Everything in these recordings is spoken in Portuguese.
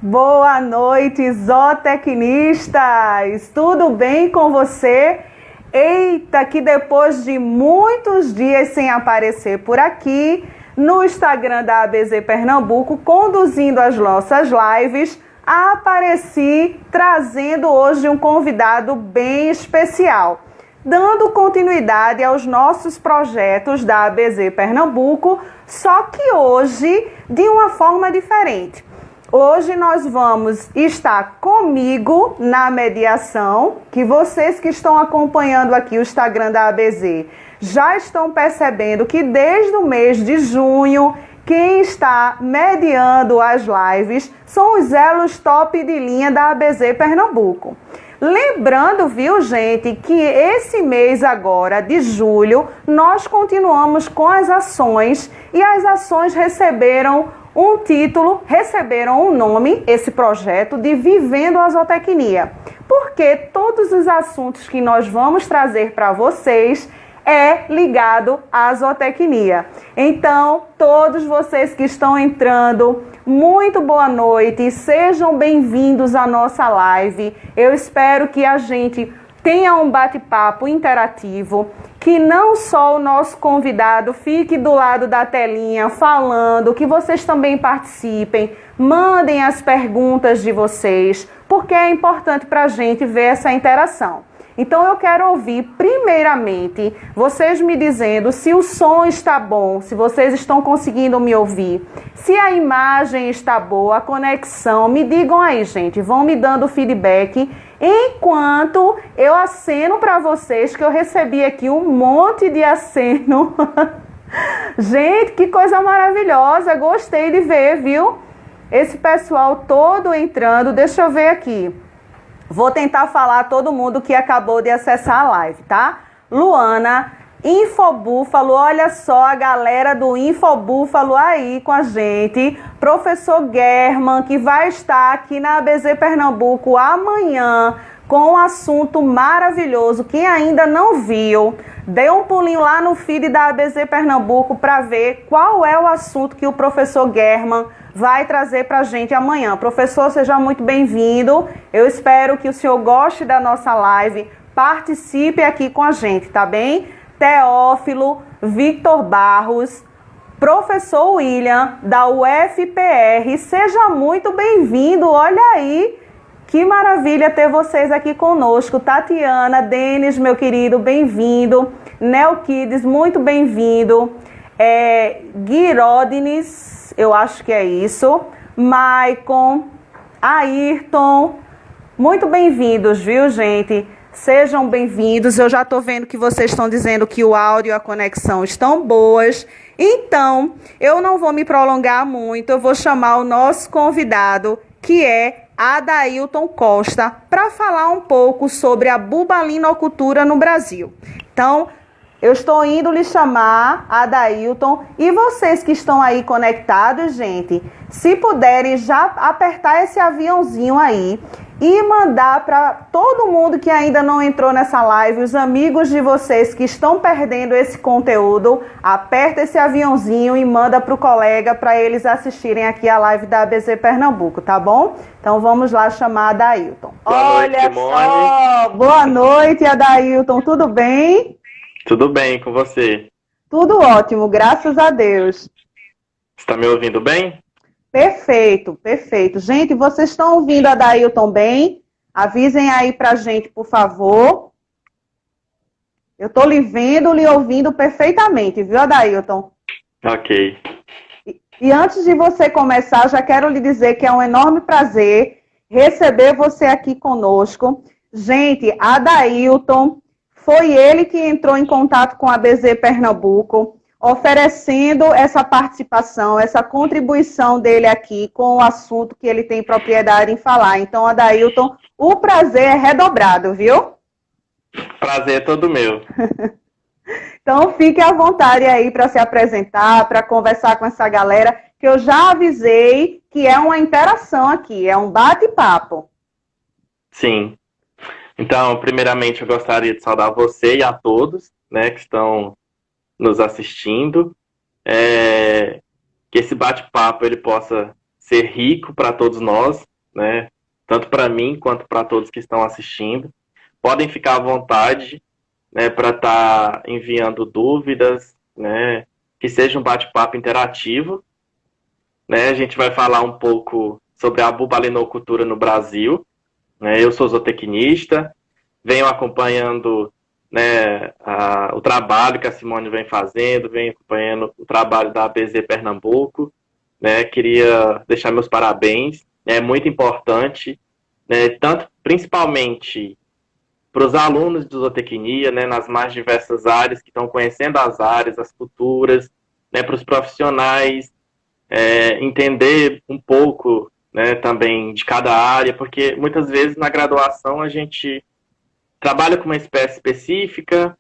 Boa noite, zootecnistas! Tudo bem com você? Eita, que depois de muitos dias sem aparecer por aqui, no Instagram da ABZ Pernambuco, conduzindo as nossas lives, apareci trazendo hoje um convidado bem especial, dando continuidade aos nossos projetos da ABZ Pernambuco, só que hoje de uma forma diferente. Hoje nós vamos estar comigo na mediação, que vocês que estão acompanhando aqui o Instagram da ABZ já estão percebendo que desde o mês de junho, quem está mediando as lives são os elos top de linha da ABZ Pernambuco. Lembrando, viu, gente, que esse mês agora, de julho, nós continuamos com as ações e as ações receberam um título, receberam um nome, esse projeto, de Vivendo a Zootecnia. Porque todos os assuntos que nós vamos trazer para vocês é ligado à zootecnia. Então, todos vocês que estão entrando, muito boa noite, sejam bem-vindos à nossa live. Eu espero que a gente tenha um bate-papo interativo, que não só o nosso convidado fique do lado da telinha falando, que vocês também participem, mandem as perguntas de vocês, porque é importante para a gente ver essa interação. Então eu quero ouvir primeiramente vocês me dizendo se o som está bom, se vocês estão conseguindo me ouvir, se a imagem está boa, a conexão, me digam aí, gente, vão me dando feedback, enquanto eu aceno para vocês, que eu recebi aqui um monte de aceno. Gente, que coisa maravilhosa, gostei de ver, viu? Esse pessoal todo entrando, deixa eu ver aqui. Vou tentar falar todo mundo que acabou de acessar a live, tá? Luana, Infobúfalo, olha só a galera do Infobúfalo aí com a gente. Professor German, que vai estar aqui na ABZ Pernambuco amanhã com um assunto maravilhoso. Quem ainda não viu, dê um pulinho lá no feed da ABZ Pernambuco para ver qual é o assunto que o professor German vai trazer para a gente amanhã. Professor, seja muito bem-vindo. Eu espero que o senhor goste da nossa live, participe aqui com a gente, tá bem? Teófilo, Victor Barros, professor William, da UFPR, seja muito bem-vindo. Olha aí, que maravilha ter vocês aqui conosco. Tatiana, Denis, meu querido, bem-vindo. Neokides, muito bem-vindo. Guirodines, eu acho que é isso. Maicon, Ayrton, muito bem-vindos, viu, gente? Sejam bem-vindos. Eu já estou vendo que vocês estão dizendo que o áudio e a conexão estão boas. Então, eu não vou me prolongar muito. Eu vou chamar o nosso convidado, que é Adailton Costa, para falar um pouco sobre a bubalinocultura no Brasil. Então, eu estou indo lhe chamar, Adailton, e vocês que estão aí conectados, gente, se puderem já apertar esse aviãozinho aí e mandar para todo mundo que ainda não entrou nessa live, os amigos de vocês que estão perdendo esse conteúdo, aperta esse aviãozinho e manda para o colega para eles assistirem aqui a live da ABZ Pernambuco, tá bom? Então vamos lá chamar a Adailton. Olha só, boa noite, Adailton, tudo bem? Tudo bem com você? Tudo ótimo, graças a Deus. Você está me ouvindo bem? Perfeito, perfeito. Gente, vocês estão ouvindo a Adailton bem? Avisem aí pra gente, por favor. Eu estou lhe vendo, lhe ouvindo perfeitamente, viu, Adailton? Ok. E antes de você começar, já quero lhe dizer que é um enorme prazer receber você aqui conosco. Gente, Adailton, foi ele que entrou em contato com a ABZ Pernambuco, oferecendo essa participação, essa contribuição dele aqui com o assunto que ele tem propriedade em falar. Então, Adailton, o prazer é redobrado, viu? Prazer é todo meu. Então, fique à vontade aí para se apresentar, para conversar com essa galera, que eu já avisei que é uma interação aqui, é um bate-papo. Sim. Então, primeiramente, eu gostaria de saudar você e a todos, né, que estão nos assistindo. Que esse bate-papo ele possa ser rico para todos nós, né? Tanto para mim quanto para todos que estão assistindo. Podem ficar à vontade, né, para estar enviando dúvidas, né? Que seja um bate-papo interativo, né? A gente vai falar um pouco sobre a bubalinocultura no Brasil, né? Eu sou zootecnista, venho acompanhando, né, o trabalho que a Simone vem fazendo, venho acompanhando o trabalho da ABZ Pernambuco, né? Queria deixar meus parabéns, é muito importante, né? Tanto principalmente para os alunos de zootecnia, né, nas mais diversas áreas que estão conhecendo as áreas, as culturas, né, para os profissionais entender um pouco, né, também de cada área, porque muitas vezes na graduação a gente trabalha com uma espécie específica,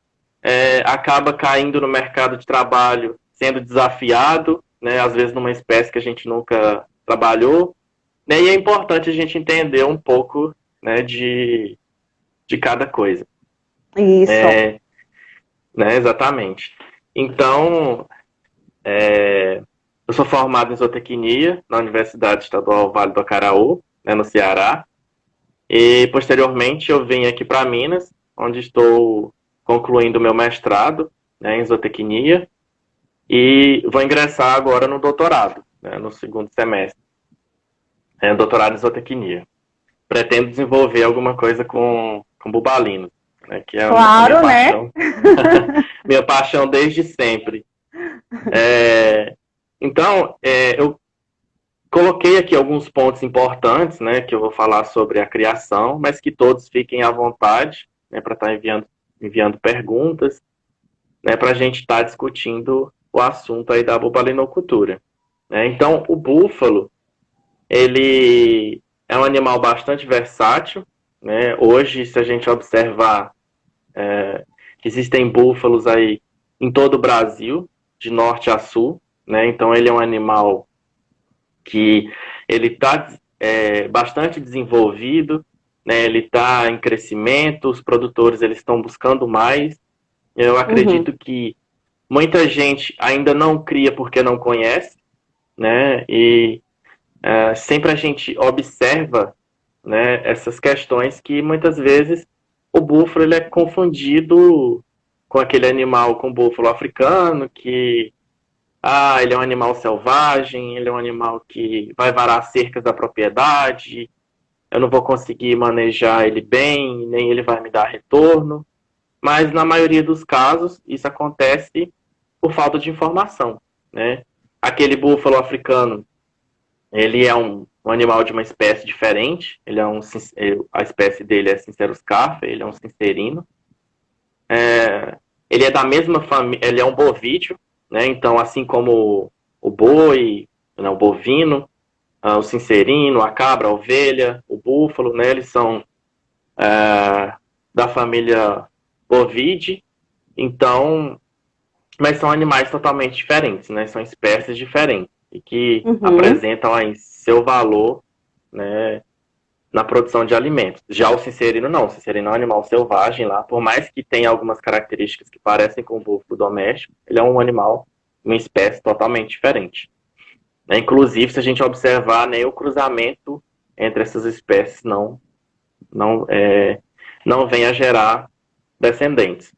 acaba caindo no mercado de trabalho sendo desafiado, né, às vezes numa espécie que a gente nunca trabalhou, né, e é importante a gente entender um pouco, né, de cada coisa. Isso. Né, exatamente. Então, eu sou formado em zootecnia na Universidade Estadual Vale do Acaraú, né, no Ceará. E, posteriormente, eu vim aqui para Minas, onde estou concluindo meu mestrado, né, em zootecnia. E vou ingressar agora no doutorado, né, no segundo semestre. Doutorado em zootecnia. Pretendo desenvolver alguma coisa com bubalinos, né, que é a minha Claro, né? paixão. Minha paixão desde sempre. Então, eu coloquei aqui alguns pontos importantes, né, que eu vou falar sobre a criação, mas que todos fiquem à vontade, né, para estar enviando perguntas, né, para a gente estar discutindo o assunto aí da bubalinocultura. Né? Então, o búfalo, ele é um animal bastante versátil, né? Hoje, se a gente observar, existem búfalos aí em todo o Brasil, de norte a sul, né? Então, ele é um animal que ele está bastante desenvolvido, né? Ele está em crescimento, os produtores eles estão buscando mais. Eu Uhum. acredito que muita gente ainda não cria porque não conhece, né? E sempre a gente observa, né, essas questões que muitas vezes o búfalo ele é confundido com aquele animal, com o búfalo africano, que ele é um animal selvagem, ele é um animal que vai varar as cercas da propriedade, eu não vou conseguir manejar ele bem, nem ele vai me dar retorno. Mas na maioria dos casos, isso acontece por falta de informação, né? Aquele búfalo africano, ele é um animal de uma espécie diferente, a espécie dele é Sinceroscarpa, ele é um sincerino. Ele é da mesma família, ele é um bovídeo, né? Então, assim como o boi, né, o bovino, o sincerino, a cabra, a ovelha, o búfalo, né? Eles são da família Bovidae, então, mas são animais totalmente diferentes, né? São espécies diferentes e que Uhum. apresentam aí seu valor, né, na produção de alimentos. Já o sincerino não, o sincerino é um animal selvagem lá, por mais que tenha algumas características que parecem com o búfalo doméstico, ele é um animal, uma espécie totalmente diferente. Inclusive, se a gente observar, nem o cruzamento entre essas espécies não, não vem a gerar descendentes.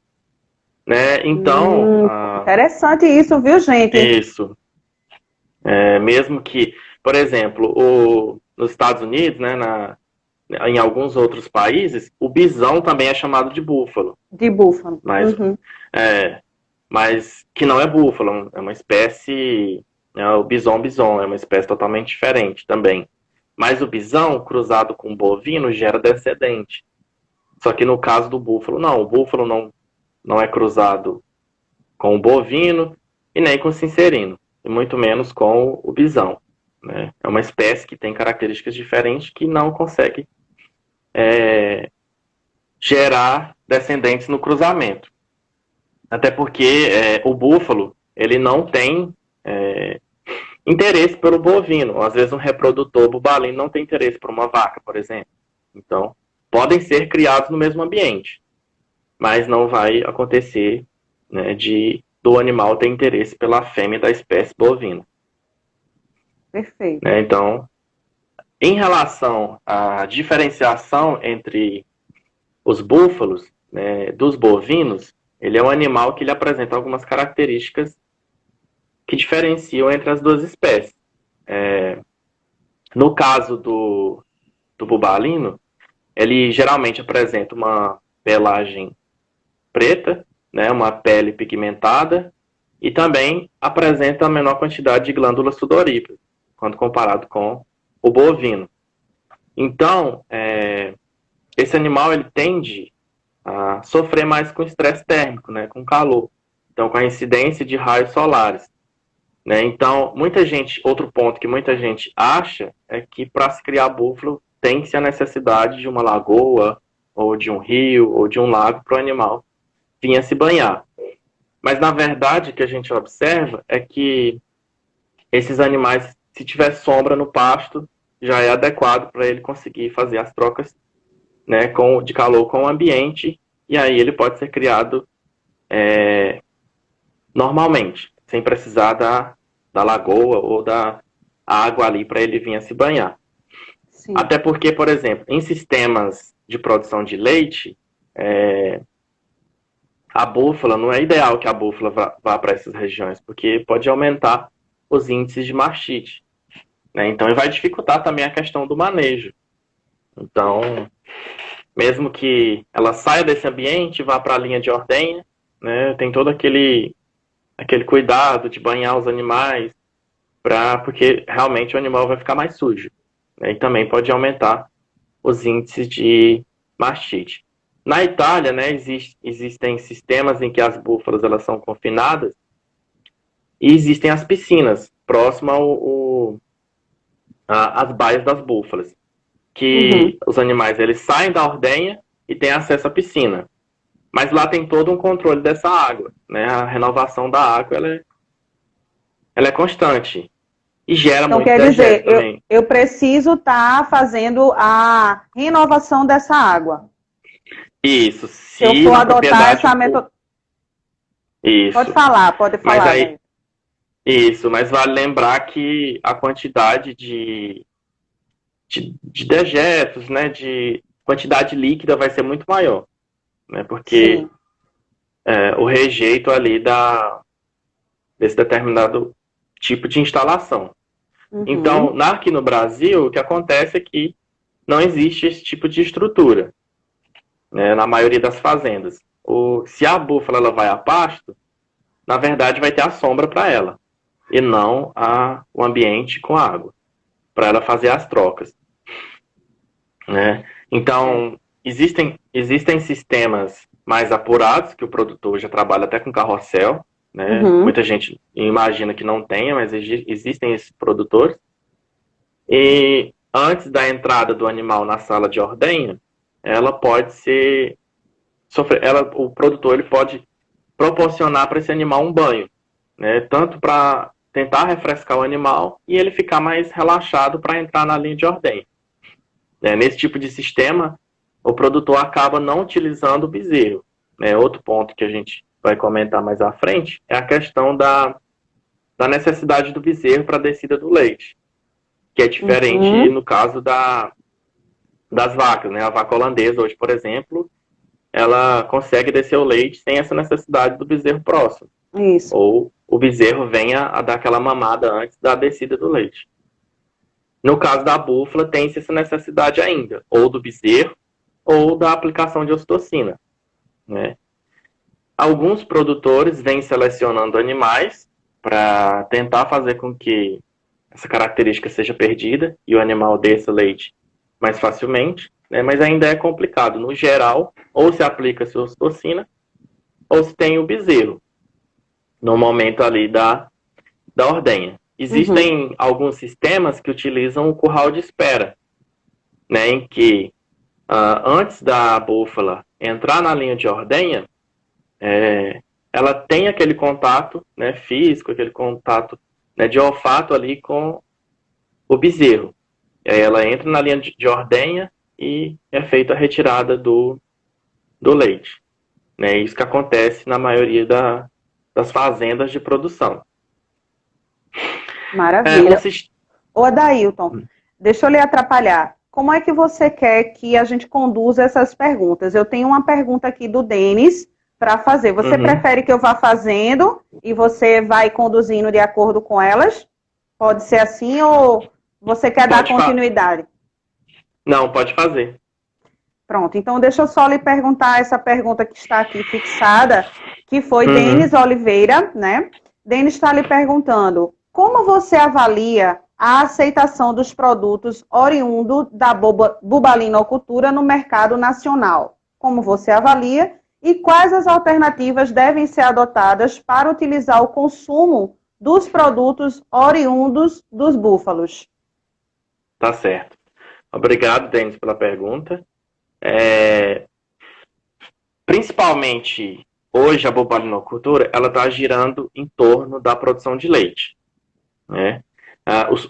Né? Então, Interessante isso, viu, gente? isso, mesmo que, por exemplo, nos Estados Unidos, né, em alguns outros países, o bisão também é chamado de búfalo, De búfalo. mas, Uhum. é, mas que não é búfalo, é uma espécie, o bison, é uma espécie totalmente diferente também. Mas o bisão, cruzado com o bovino, gera descendente. Só que no caso do búfalo, não, o búfalo não é cruzado com o bovino e nem com o sincerino, e muito menos com o bisão. Né? É uma espécie que tem características diferentes que não consegue gerar descendentes no cruzamento. Até porque o búfalo ele não tem interesse pelo bovino. Às vezes um reprodutor bubalino não tem interesse por uma vaca, por exemplo. Então, podem ser criados no mesmo ambiente, mas não vai acontecer, né, do animal ter interesse pela fêmea da espécie bovina. Perfeito. Né? Então, Em relação à diferenciação entre os búfalos, né, dos bovinos, ele é um animal que ele apresenta algumas características que diferenciam entre as duas espécies. No caso do bubalino, ele geralmente apresenta uma pelagem preta, né, uma pele pigmentada, e também apresenta a menor quantidade de glândulas sudoríparas, quando comparado com o bovino. Então, esse animal ele tende a sofrer mais com estresse térmico, né, com calor. Então, com a incidência de raios solares. Né? Então, outro ponto que muita gente acha é que para se criar búfalo tem-se a necessidade de uma lagoa, ou de um rio, ou de um lago para o animal vir a se banhar. Mas, na verdade, o que a gente observa é que esses animais, se tiver sombra no pasto, já é adequado para ele conseguir fazer as trocas, né, de calor com o ambiente, e aí ele pode ser criado normalmente, sem precisar da lagoa ou da água ali para ele vir a se banhar. Sim. Até porque, por exemplo, em sistemas de produção de leite, a búfala, não é ideal que a búfala vá para essas regiões, porque pode aumentar os índices de mastite. Né? Então, vai dificultar também a questão do manejo. Então, mesmo que ela saia desse ambiente, vá para a linha de ordenha, né, tem todo aquele cuidado de banhar os animais, porque realmente o animal vai ficar mais sujo. Né, e também pode aumentar os índices de mastite. Na Itália, né, existem sistemas em que as búfalas elas são confinadas e existem as piscinas próximas às baias das búfalas, que os animais eles saem da ordenha e têm acesso à piscina. Mas lá tem todo um controle dessa água, né? A renovação da água ela é constante e gera então, muito quer dizer, também. Eu preciso estar fazendo a renovação dessa água. Isso. Se eu for adotar essa metodologia. Isso. Pode falar. Mas aí, isso, mas vale lembrar que a quantidade de dejetos, né, de quantidade líquida vai ser muito maior. Né, porque o rejeito ali desse determinado tipo de instalação. Então, aqui no Brasil, o que acontece é que não existe esse tipo de estrutura, né, na maioria das fazendas. Se a búfala ela vai a pasto, na verdade vai ter a sombra para ela, e não o ambiente com água, para ela fazer as trocas. Né? Então, existem sistemas mais apurados, que o produtor já trabalha até com carrossel, né? Muita gente imagina que não tenha, mas existem esses produtores. E antes da entrada do animal na sala de ordenha, ela pode o produtor ele pode proporcionar para esse animal um banho, né? Tanto para tentar refrescar o animal e ele ficar mais relaxado para entrar na linha de ordenha. Nesse tipo de sistema, o produtor acaba não utilizando o bezerro. Outro ponto que a gente vai comentar mais à frente é a questão da necessidade do bezerro para a descida do leite, que é diferente no caso das vacas. Né? A vaca holandesa hoje, por exemplo, ela consegue descer o leite sem essa necessidade do bezerro próximo. Isso. Ou o bezerro venha a dar aquela mamada antes da descida do leite. No caso da búfala, tem-se essa necessidade ainda, ou do bezerro, ou da aplicação de ocitocina. Né? Alguns produtores vêm selecionando animais para tentar fazer com que essa característica seja perdida e o animal desça leite mais facilmente, né? Mas ainda é complicado. No geral, ou se aplica-se ocitocina, ou se tem o bezerro, no momento ali da ordenha. Existem alguns sistemas que utilizam o curral de espera, né, em que antes da búfala entrar na linha de ordenha, ela tem aquele contato, né, físico, aquele contato, né, de olfato ali com o bezerro. E aí ela entra na linha de ordenha e é feita a retirada do leite. É isso que acontece na maioria das fazendas de produção. Maravilha. Ô, Adailton, deixa eu lhe atrapalhar. Como é que você quer que a gente conduza essas perguntas? Eu tenho uma pergunta aqui do Denis para fazer. Você Uhum. prefere que eu vá fazendo e você vai conduzindo de acordo com elas? Pode ser assim ou você quer dar Pode continuidade? Não, pode fazer. Pronto, então deixa eu só lhe perguntar essa pergunta que está aqui fixada, que foi Uhum. Denis Oliveira, né? Denis está lhe perguntando, como você avalia a aceitação dos produtos oriundos da bubalinocultura no mercado nacional? Como você avalia e quais as alternativas devem ser adotadas para utilizar o consumo dos produtos oriundos dos búfalos? Tá certo. Obrigado, Denis, pela pergunta. É, Principalmente hoje a bovinocultura ela está girando em torno da produção de leite, né?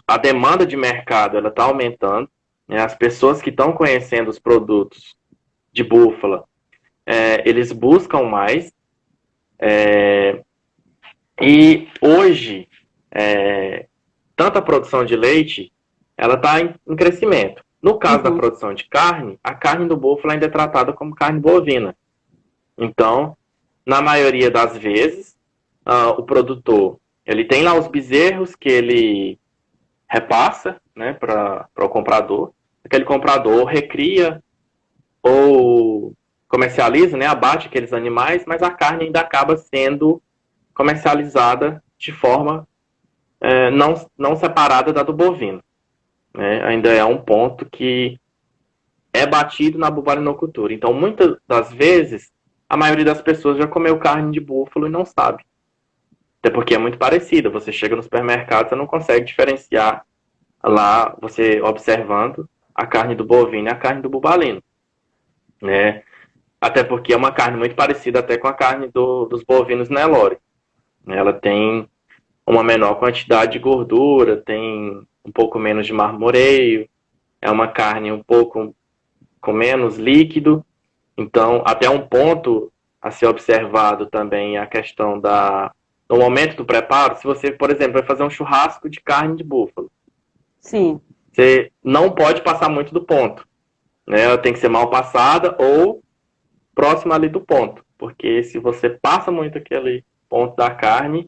A demanda de mercado ela está aumentando, né? As pessoas que estão conhecendo os produtos de búfala, eles buscam mais, e hoje tanto a produção de leite ela está em crescimento. No caso da Uhum, produção de carne, a carne do búfalo ainda é tratada como carne bovina. Então, na maioria das vezes, o produtor ele tem lá os bezerros que ele repassa, né, para o comprador. Aquele comprador recria ou comercializa, né, abate aqueles animais, mas a carne ainda acaba sendo comercializada de forma não separada da do bovino. Né? Ainda é um ponto que é batido na bubalinocultura. Então, muitas das vezes, a maioria das pessoas já comeu carne de búfalo e não sabe. Até porque é muito parecida. Você chega no supermercado, você não consegue diferenciar lá, você observando a carne do bovino e a carne do bubalino. Né? Até porque é uma carne muito parecida até com a carne dos bovinos Nelore. Ela tem uma menor quantidade de gordura, tem um pouco menos de marmoreio, é uma carne um pouco com menos líquido. Então, até um ponto a ser observado também é a questão no momento do preparo. Se você, por exemplo, vai fazer um churrasco de carne de búfalo, sim. você não pode passar muito do ponto. Né? Ela tem que ser mal passada ou próxima ali do ponto. Porque se você passa muito aquele ponto da carne,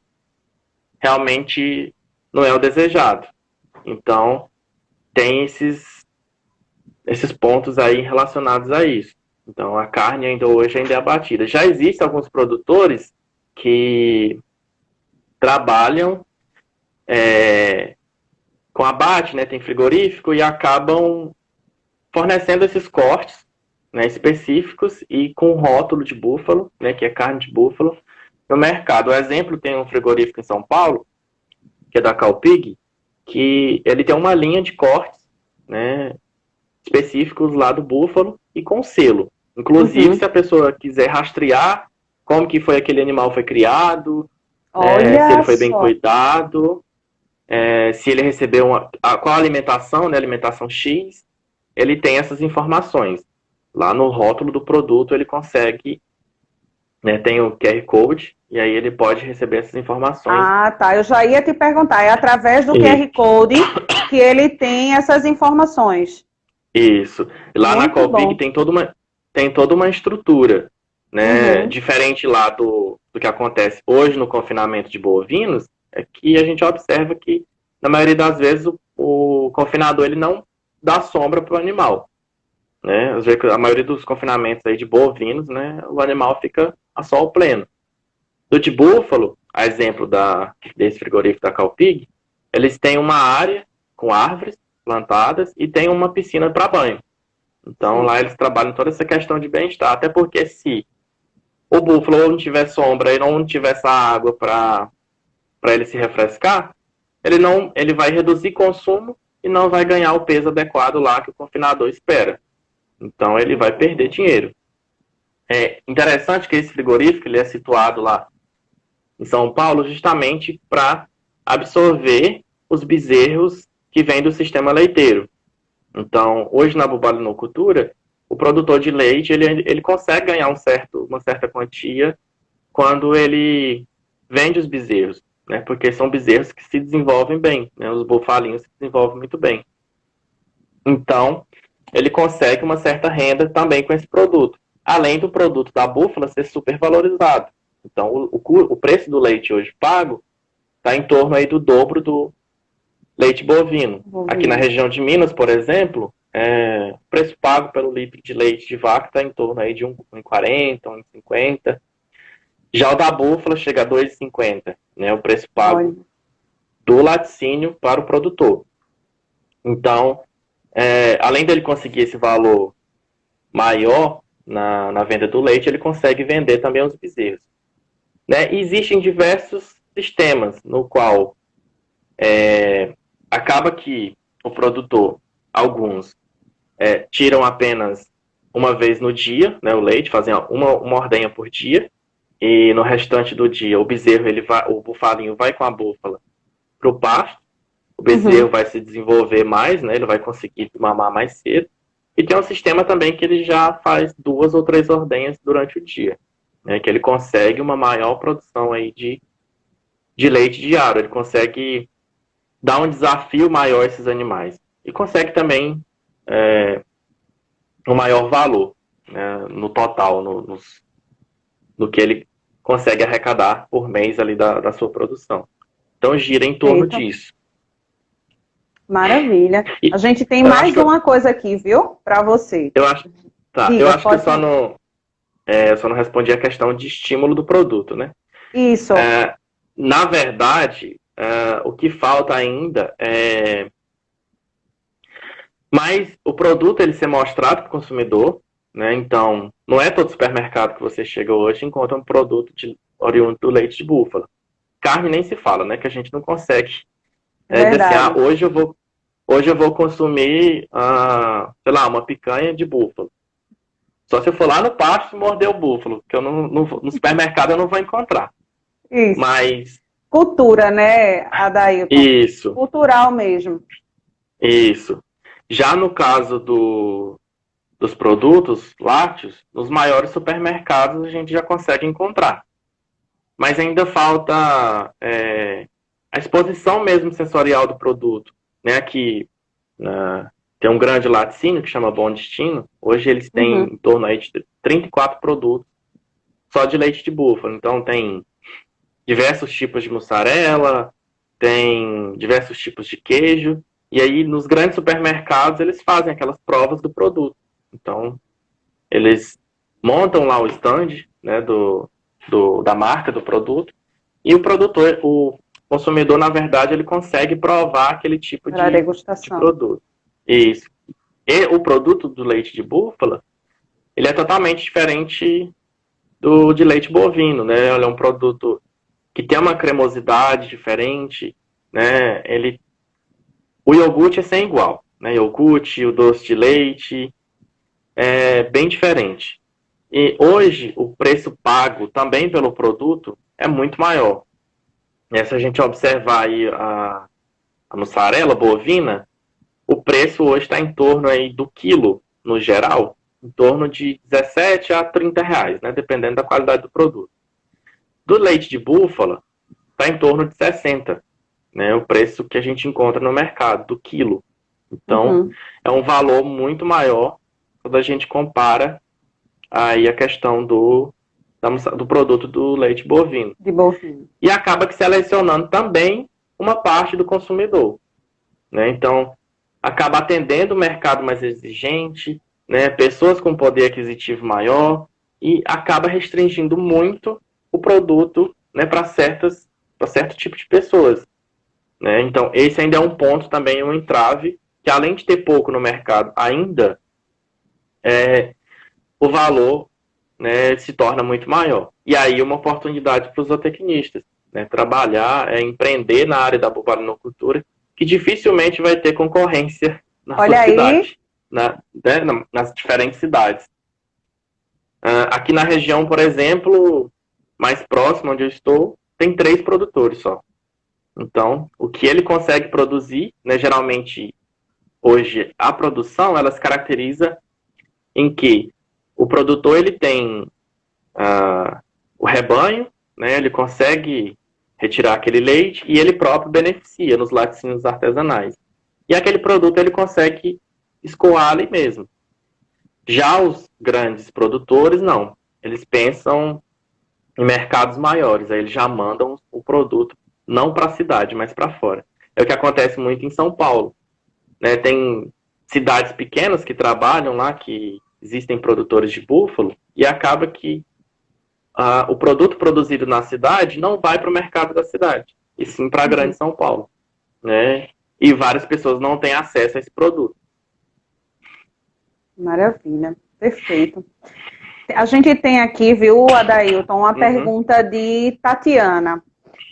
realmente não é o desejado. Então, tem esses pontos aí relacionados a isso. Então, a carne ainda hoje ainda é abatida. Já existem alguns produtores que trabalham com abate, né, tem frigorífico, e acabam fornecendo esses cortes, né, específicos e com rótulo de búfalo, né, que é carne de búfalo, no mercado. O exemplo, tem um frigorífico em São Paulo, que é da Calpig, que ele tem uma linha de cortes, né, específicos lá do búfalo e com selo. Inclusive, Uhum. se a pessoa quiser rastrear como que foi aquele animal foi criado, né, se ele Olha foi bem só. cuidado, se ele recebeu qual a alimentação, né, alimentação X, ele tem essas informações. Lá no rótulo do produto ele consegue, né, tem o QR Code, e aí ele pode receber essas informações. Ah, tá. Eu já ia te perguntar. É através do QR E, Code que ele tem essas informações. isso. Lá na Muito Colpig bom. tem toda uma estrutura, né, Uhum. diferente lá do que acontece hoje no confinamento de bovinos, é que a gente observa que, na maioria das vezes, o confinador ele não dá sombra para o animal. Né? A maioria dos confinamentos aí de bovinos, né, o animal fica a sol pleno. Do de búfalo, a exemplo desse frigorífico da Calpig, eles têm uma área com árvores plantadas e tem uma piscina para banho. Então Sim. lá eles trabalham toda essa questão de bem-estar, até porque se o búfalo não tiver sombra e não tiver essa água para ele se refrescar, ele vai reduzir consumo e não vai ganhar o peso adequado lá que o confinador espera. Então ele vai perder dinheiro. É interessante que esse frigorífico ele é situado lá em São Paulo justamente para absorver os bezerros que vêm do sistema leiteiro. Então, hoje na bubalinocultura, o produtor de leite ele consegue ganhar uma certa quantia quando ele vende os bezerros, né? Porque são bezerros que se desenvolvem bem, né? Os bufalinhos se desenvolvem muito bem. Então, ele consegue uma certa renda também com esse produto. Além do produto da búfala ser super valorizado. Então, o preço do leite hoje pago está em torno aí do dobro do leite bovino. Aqui na região de Minas, por exemplo, o preço pago pelo litro de leite de vaca está em torno aí de 1,40, 1,50. Já o da búfala chega a 2,50, né? O preço pago do laticínio para o produtor. Então, além dele conseguir esse valor maior na venda do leite, ele consegue vender também os bezerros. Né? E existem diversos sistemas no qual acaba que o produtor, alguns, tiram apenas uma vez no dia, né, o leite, fazem uma ordenha por dia, e no restante do dia o bezerro, o bufalinho vai com a búfala para o pasto, o bezerro vai se desenvolver mais, né, ele vai conseguir mamar mais cedo, e tem um sistema também que ele já faz 2 ou 3 ordenhas durante o dia, né, que ele consegue uma maior produção aí de leite diário, ele consegue dar um desafio maior a esses animais, e consegue também um maior valor, né, no total, no que ele consegue arrecadar por mês ali da sua produção. Então gira em torno disso. Maravilha. A gente tem mais uma coisa aqui, viu? Para você. Eu acho que eu só não respondi a questão de estímulo do produto, né? Isso. Na verdade, o que falta ainda é mais o produto ele ser mostrado para o consumidor, né? Então, não é todo supermercado que você chega hoje e encontra um produto oriundo do leite de búfala. Carne nem se fala, né? Que a gente não consegue dizer assim, hoje eu vou consumir, sei lá, uma picanha de búfalo. Só se eu for lá no pasto e morder o búfalo, que eu no supermercado eu não vou encontrar. Isso. Mas cultura, né, Adailton? Isso. Cultural mesmo. Isso. Já no caso dos produtos lácteos, nos maiores supermercados a gente já consegue encontrar. Mas ainda falta a exposição mesmo sensorial do produto. Né? Aqui tem um grande laticínio que chama Bom Destino. Hoje eles têm em torno aí de 34 produtos só de leite de búfalo. Então tem diversos tipos de mussarela, tem diversos tipos de queijo. E aí, nos grandes supermercados, eles fazem aquelas provas do produto. Então, eles montam lá o stand, né, da marca do produto, e o consumidor, na verdade, ele consegue provar aquele tipo de produto. Isso. E o produto do leite de búfala, ele é totalmente diferente de leite bovino, né? Ele é um produto que tem uma cremosidade diferente, né? O iogurte é sem igual, né? Iogurte, o doce de leite, é bem diferente. E hoje, o preço pago também pelo produto é muito maior. Se a gente observar aí a mussarela bovina, o preço hoje está em torno aí do quilo, no geral, em torno de 17 a 30 reais, né? Dependendo da qualidade do produto. Do leite de búfala, está em torno de 60, né? O preço que a gente encontra no mercado, do quilo. Então, é um valor muito maior quando a gente compara aí a questão do produto do leite bovino. De bovino. E acaba que selecionando também uma parte do consumidor, né? Então, acaba atendendo o mercado mais exigente, né? Pessoas com poder aquisitivo maior, e acaba restringindo muito o produto, né, para certo tipo de pessoas, né? Então, esse ainda é um ponto também, um entrave, que além de ter pouco no mercado, ainda o valor, né, se torna muito maior. E aí uma oportunidade para os zootecnistas, né, trabalhar, empreender na área da bovinocultura, que dificilmente vai ter concorrência na sua cidade, nas diferentes cidades. Aqui na região, por exemplo, mais próximo onde eu estou, tem 3 produtores só. Então, o que ele consegue produzir, né, geralmente, hoje, a produção, ela se caracteriza em que o produtor ele tem o rebanho, né, ele consegue retirar aquele leite e ele próprio beneficia nos laticínios artesanais. E aquele produto ele consegue escoar ali mesmo. Já os grandes produtores, não. Eles pensam em mercados maiores, aí eles já mandam o produto não para a cidade, mas para fora. É o que acontece muito em São Paulo, né? Tem cidades pequenas que trabalham lá, que existem produtores de búfalo, e acaba que o produto produzido na cidade não vai para o mercado da cidade, e sim para a grande São Paulo, né? E várias pessoas não têm acesso a esse produto. Maravilha, perfeito. A gente tem aqui, viu, Adailton, uma pergunta de Tatiana.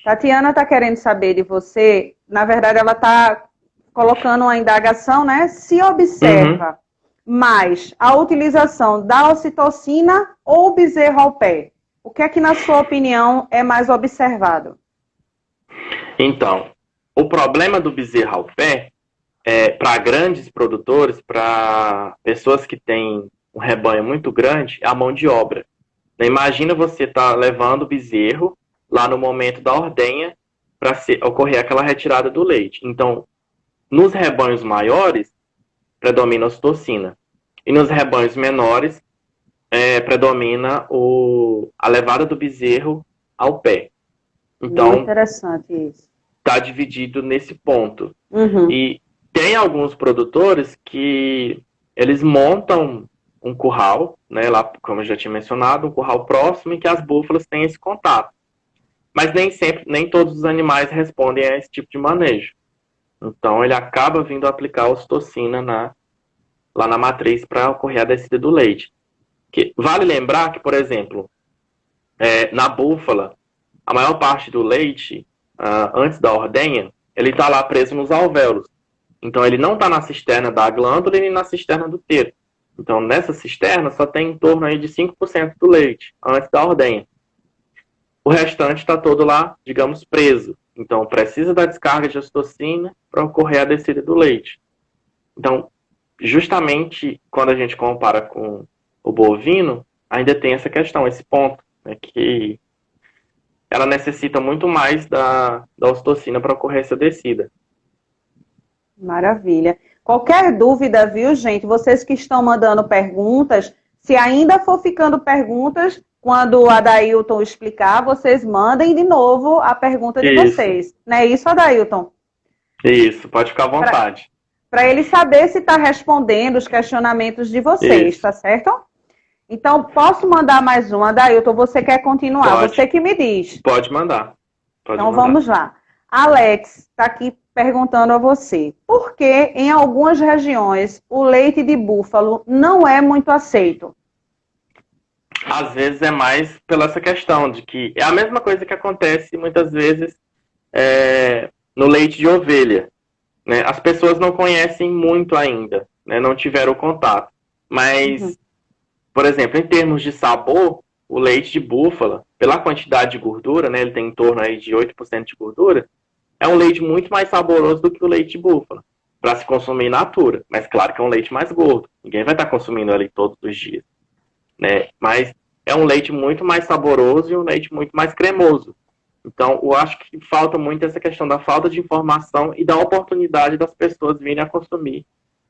Tatiana está querendo saber de você, na verdade ela está colocando uma indagação, né? Se observa mais a utilização da ocitocina ou o bezerro ao pé? O que é que, na sua opinião, é mais observado? Então, o problema do bezerro ao pé é para grandes produtores, para pessoas que têm um rebanho muito grande, é a mão de obra. Imagina você estar levando o bezerro lá no momento da ordenha para ocorrer aquela retirada do leite. Então, nos rebanhos maiores, predomina a ocitocina. E nos rebanhos menores, predomina a levada do bezerro ao pé. Então, muito interessante isso. Está dividido nesse ponto. E tem alguns produtores que eles montam um curral, né, lá, como eu já tinha mencionado, um curral próximo em que as búfalas têm esse contato. Mas nem todos os animais respondem a esse tipo de manejo. Então ele acaba vindo aplicar a ocitocina lá na matriz para ocorrer a descida do leite. Vale lembrar que, por exemplo, na búfala, a maior parte do leite, antes da ordenha, ele está lá preso nos alvéolos. Então ele não está na cisterna da glândula e nem na cisterna do útero. Então nessa cisterna só tem em torno aí de 5% do leite antes da ordenha. O restante está todo lá, digamos, preso. Então precisa da descarga de ocitocina para ocorrer a descida do leite. Então, justamente quando a gente compara com o bovino, ainda tem essa questão, esse ponto, né, que ela necessita muito mais da ocitocina para ocorrer essa descida. Maravilha. Qualquer dúvida, viu, gente? Vocês que estão mandando perguntas, se ainda for ficando perguntas, quando o Adailton explicar, vocês mandem de novo a pergunta de vocês. Não é isso, Adailton? Isso, pode ficar à vontade. Para ele saber se está respondendo os questionamentos de vocês, tá certo? Então, posso mandar mais uma, Adailton? Você quer continuar? Pode. Você que me diz. Pode mandar. Então, vamos lá. Alex está aqui perguntando a você. Por que, em algumas regiões, o leite de búfalo não é muito aceito? Às vezes é mais pela essa questão de que é a mesma coisa que acontece muitas vezes no leite de ovelha. Né? As pessoas não conhecem muito ainda, né? Não tiveram contato. Mas, por exemplo, em termos de sabor, o leite de búfala, pela quantidade de gordura, né? Ele tem em torno aí de 8% de gordura, é um leite muito mais saboroso do que o leite de búfala, para se consumir in natura. Mas claro que é um leite mais gordo. Ninguém vai estar consumindo ali todos os dias. Né? Mas é um leite muito mais saboroso e um leite muito mais cremoso. Então, eu acho que falta muito essa questão da falta de informação e da oportunidade das pessoas virem a consumir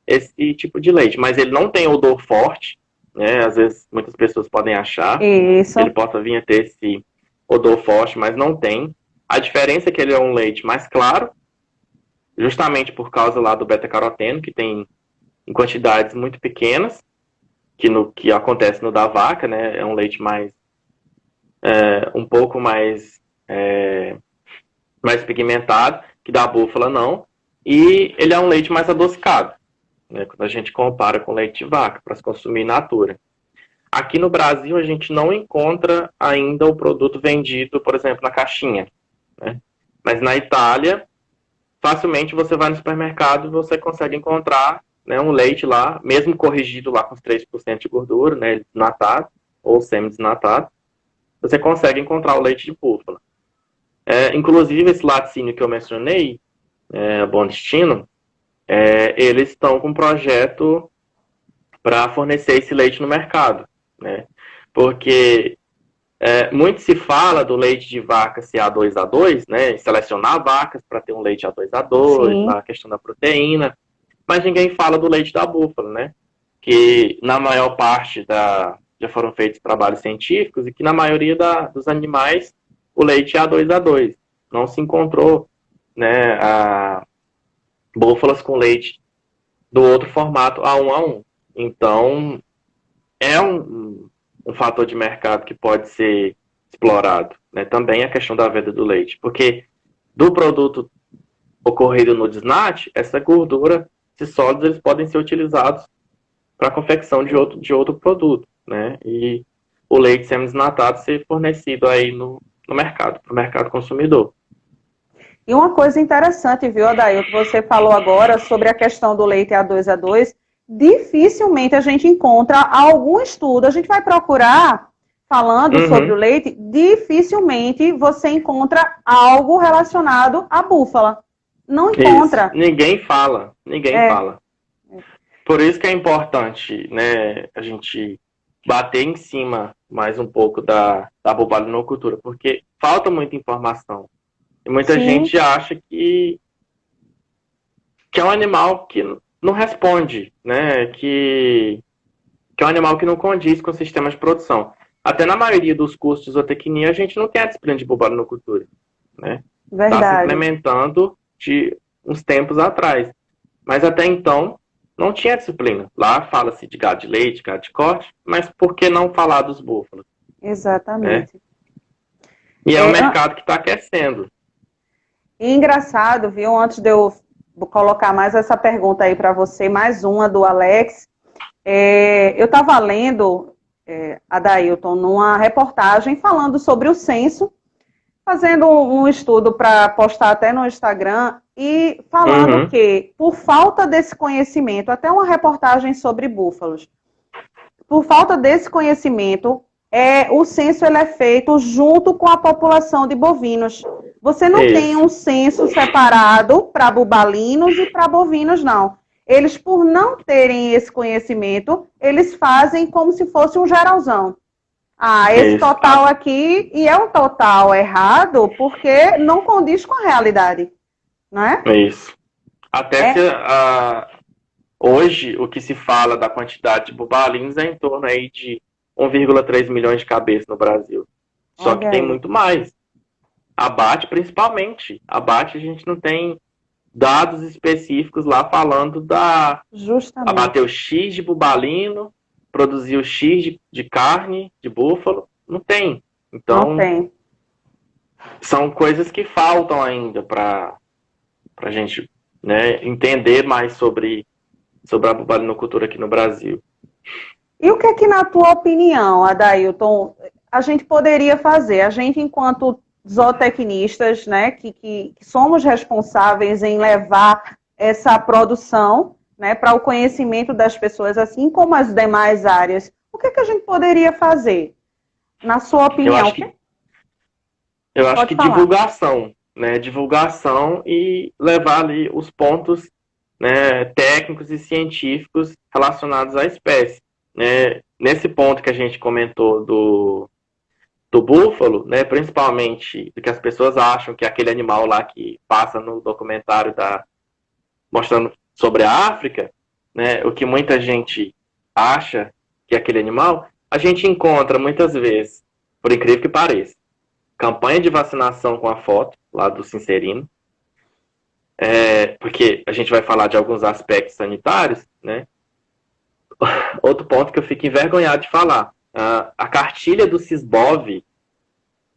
esse tipo de leite. Mas ele não tem odor forte, né? Às vezes muitas pessoas podem achar que ele possa vir a ter esse odor forte, mas não tem. A diferença é que ele é um leite mais claro, justamente por causa lá do beta-caroteno, que tem em quantidades muito pequenas, que acontece no da vaca, né? É um leite mais um pouco mais pigmentado, que da búfala não, e ele é um leite mais adocicado, né? Quando a gente compara com leite de vaca, para se consumir in natura. Aqui no Brasil a gente não encontra ainda o produto vendido, por exemplo, na caixinha, né? Mas na Itália, facilmente você vai no supermercado e você consegue encontrar, né, um leite lá, mesmo corrigido lá com os 3% de gordura, né, desnatado ou semi-desnatado, você consegue encontrar o leite de búfala. Inclusive, esse laticínio que eu mencionei, Bom Destino, eles estão com um projeto para fornecer esse leite no mercado, né? Porque muito se fala do leite de vaca ser A2A2, né? Selecionar vacas para ter um leite A2A2, a questão da proteína. mas ninguém fala do leite da búfala, né? Que na maior parte já foram feitos trabalhos científicos e que na maioria dos animais o leite é A2A2. Não se encontrou, né, búfalas com leite do outro formato A1A1. Então, é um fator de mercado que pode ser explorado, né? Também a questão da venda do leite, porque do produto ocorrido no desnat, essa gordura, esses sólidos, eles podem ser utilizados para a confecção de outro produto, né? E o leite semi-desnatado ser fornecido aí no mercado, para o mercado consumidor. E uma coisa interessante, viu, Adailton, você falou agora sobre a questão do leite A2A2, dificilmente a gente encontra algum estudo, a gente vai procurar falando sobre o leite, dificilmente você encontra algo relacionado à búfala. Não encontra. Isso. Ninguém fala. Por isso que é importante, né, a gente bater em cima mais um pouco da bobalinocultura, porque falta muita informação. E muita gente acha que é um animal que não responde, né, que é um animal que não condiz com o sistema de produção. Até na maioria dos cursos de zootecnia, a gente não tem a disciplina de bobalinocultura, né? Está se implementando de uns tempos atrás. Mas até então, não tinha disciplina. Lá fala-se de gado de leite, gado de corte, mas por que não falar dos búfalos? Exatamente. Né? E é um mercado que está aquecendo. E engraçado, viu? Antes de eu colocar mais essa pergunta aí para você, mais uma do Alex. Eu estava lendo, Adailton, numa reportagem falando sobre o censo, fazendo um estudo para postar até no Instagram, e falando que, por falta desse conhecimento, até uma reportagem sobre búfalos, por falta desse conhecimento, o censo ele é feito junto com a população de bovinos. Você não tem um censo separado para bubalinos e para bovinos, não. Eles, por não terem esse conhecimento, eles fazem como se fosse um geralzão. Esse total aqui, e é um total errado, porque não condiz com a realidade, não é? Isso. Até que hoje, o que se fala da quantidade de bubalinos é em torno aí de 1,3 milhões de cabeças no Brasil. Só que tem muito mais. Abate, principalmente. Abate, a gente não tem dados específicos lá falando Justamente. Abateu X de bubalino, produziu X de carne, de búfalo. Não tem. Então, não tem. São coisas que faltam ainda para a gente, né, entender mais sobre a bubalinocultura aqui no Brasil. E o que é que, na tua opinião, Adailton, a gente poderia fazer? A gente, enquanto zootecnistas, né, que somos responsáveis em levar essa produção, né, para o conhecimento das pessoas, assim como as demais áreas, o que é que a gente poderia fazer? Na sua opinião? Eu acho que divulgação, né, divulgação e levar ali os pontos, né, técnicos e científicos relacionados à espécie. Nesse ponto que a gente comentou do búfalo, né, principalmente do que as pessoas acham que é aquele animal lá que passa no documentário mostrando sobre a África, né, o que muita gente acha que é aquele animal, a gente encontra muitas vezes, por incrível que pareça, campanha de vacinação com a foto lá do Sincerino, porque a gente vai falar de alguns aspectos sanitários, né? Outro ponto que eu fico envergonhado de falar, a cartilha do Sisbov,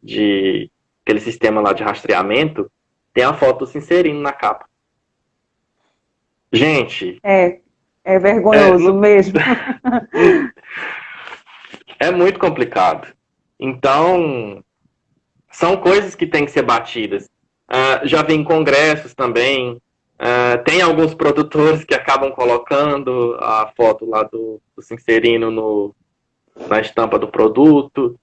de aquele sistema lá de rastreamento, tem a foto do Sincerino na capa. Gente... É vergonhoso mesmo. É muito complicado. Então, são coisas que têm que ser batidas. Já vi em congressos também, tem alguns produtores que acabam colocando a foto lá do Sincerino na estampa do produto,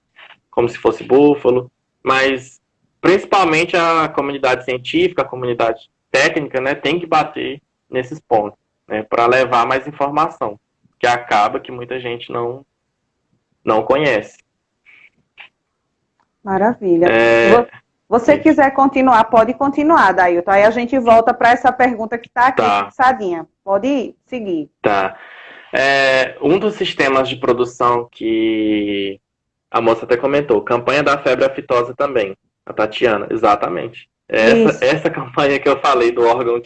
como se fosse búfalo, mas principalmente a comunidade científica, a comunidade técnica, né, tem que bater nesses pontos, né, para levar mais informação, que acaba que muita gente não conhece. Maravilha. Você Isso. quiser continuar, pode continuar, Dailton. Aí a gente volta para essa pergunta que está aqui Tá. fixadinha. Pode seguir. Tá. Um dos sistemas de produção que a moça até comentou, campanha da febre aftosa também, a Tatiana, exatamente. Isso. Essa campanha que eu falei do órgão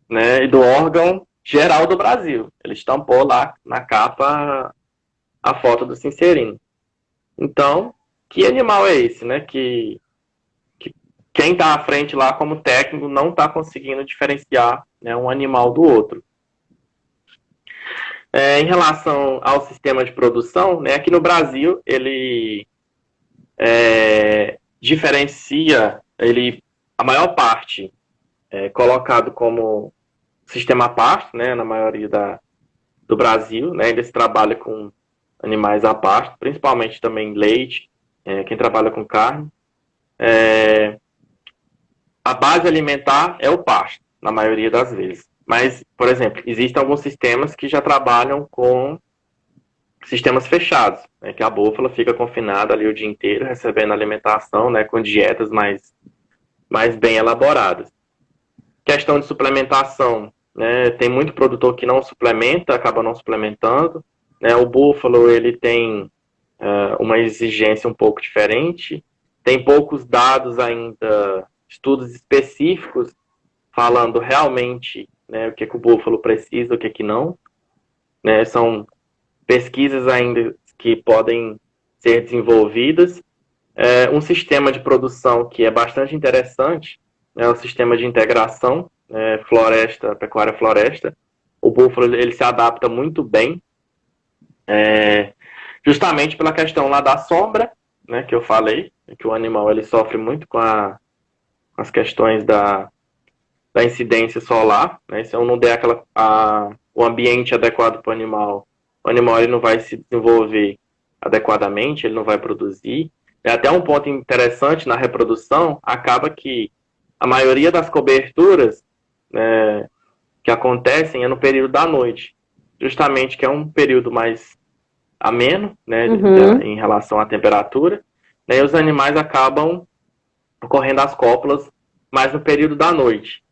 né, do órgão geral do Brasil. Ele estampou lá na capa a foto do Sincerino. Então, que animal é esse, né? Que quem está à frente lá como técnico não está conseguindo diferenciar, né, um animal do outro. Em relação ao sistema de produção, né, aqui no Brasil ele diferencia, a maior parte é colocado como sistema à parte, né, na maioria do Brasil, né, ainda se trabalha com animais à parte, principalmente também leite, quem trabalha com carne. A base alimentar é o pasto, na maioria das vezes. Mas, por exemplo, existem alguns sistemas que já trabalham com sistemas fechados, né, que a búfala fica confinada ali o dia inteiro, recebendo alimentação, né, com dietas mais bem elaboradas. Questão de suplementação, né, tem muito produtor que não suplementa, acaba não suplementando. Né, o búfalo ele tem uma exigência um pouco diferente, tem poucos dados ainda, estudos específicos falando realmente, né, o que o búfalo precisa, o que não. Né, são pesquisas ainda que podem ser desenvolvidas. Um sistema de produção que é bastante interessante é o sistema de integração pecuária-floresta. O búfalo ele se adapta muito bem, justamente pela questão lá da sombra, né, que eu falei, que o animal ele sofre muito com as questões da incidência solar, né? Se eu não der o ambiente adequado para o animal ele não vai se desenvolver adequadamente, ele não vai produzir. É até um ponto interessante na reprodução, acaba que a maioria das coberturas, né, que acontecem é no período da noite, justamente que é um período mais ameno, né, em relação à temperatura, né, e os animais acabam ocorrendo as cópulas mais no período da noite.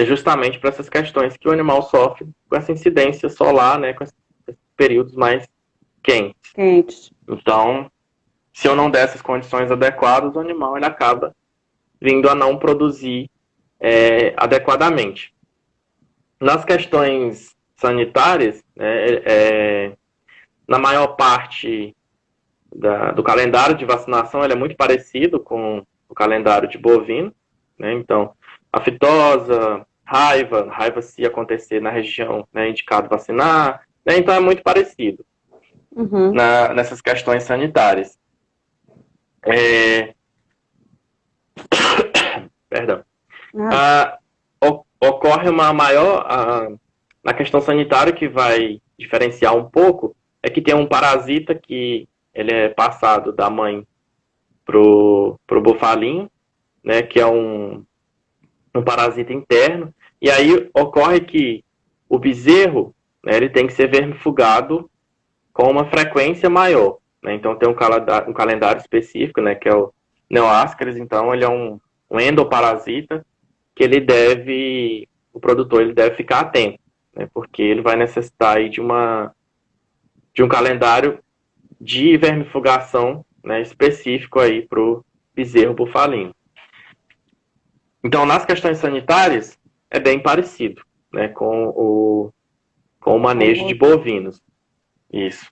Justamente para essas questões que o animal sofre com essa incidência solar, né, com esses períodos mais quentes. Então, se eu não der essas condições adequadas, o animal ele acaba vindo a não produzir adequadamente. Nas questões sanitárias, na maior parte do calendário de vacinação, ele é muito parecido com o calendário de bovino, né? Então, aftosa, raiva se acontecer na região, né, indicado vacinar, né? Então é muito parecido nessas questões sanitárias. Perdão. Ocorre uma maior na questão sanitária que vai diferenciar um pouco é que tem um parasita que ele é passado da mãe pro bufalinho, né, que é um parasita interno, e aí ocorre que o bezerro, né, ele tem que ser vermifugado com uma frequência maior, né, então tem um calendário específico, né, que é o Neoascaris, então ele é um endoparasita que o produtor ele deve ficar atento, né, porque ele vai necessitar aí de um calendário de vermifugação, né, específico aí para o bezerro bufalino. Então, nas questões sanitárias, é bem parecido, né, com o manejo de bovinos. Isso.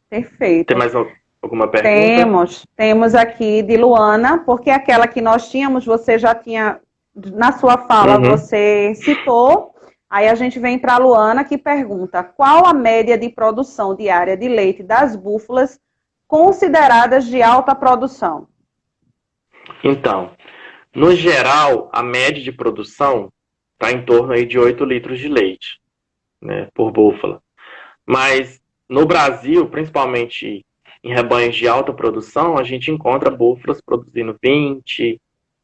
Perfeito. Tem mais alguma pergunta? Temos aqui de Luana, porque aquela que nós tínhamos, você já tinha, na sua fala, você citou. Aí a gente vem para a Luana, que pergunta: qual a média de produção diária de leite das búfalas consideradas de alta produção? Então, no geral, a média de produção está em torno aí de 8 litros de leite, né, por búfala. Mas no Brasil, principalmente em rebanhos de alta produção, a gente encontra búfalas produzindo 20,